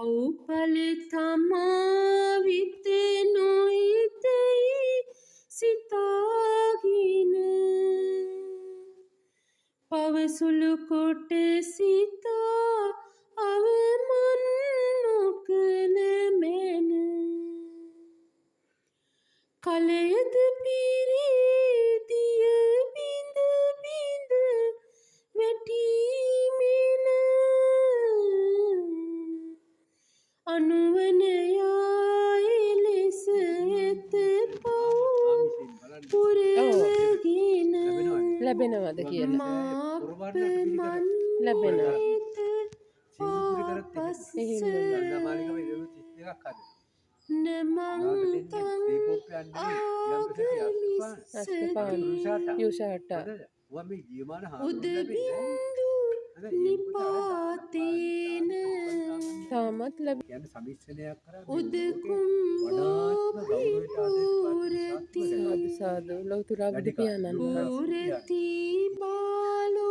පව්පල තමා විතෙනොයිතෙයි සිතාගෙන පවසුළු කොට සිතා අවමන් නොකළ මැන කලයද පිරී දිය බිඳ බිඳ වැටීමෙන අනුවනයා එලෙස ඇත පව් පුරවගෙන ලැබෙනවද කියලා මාපමන් ලැබෙනවා පාපස්ස නමංතං ආගමිස්සති යුෂාට උදබින්දු නිපාතේන තාමත් උදකුම්බෝ විපූරති සාදු සාදු ලෞතුරා බුදු පියාණන් වහන්සේ පූරති බාලෝ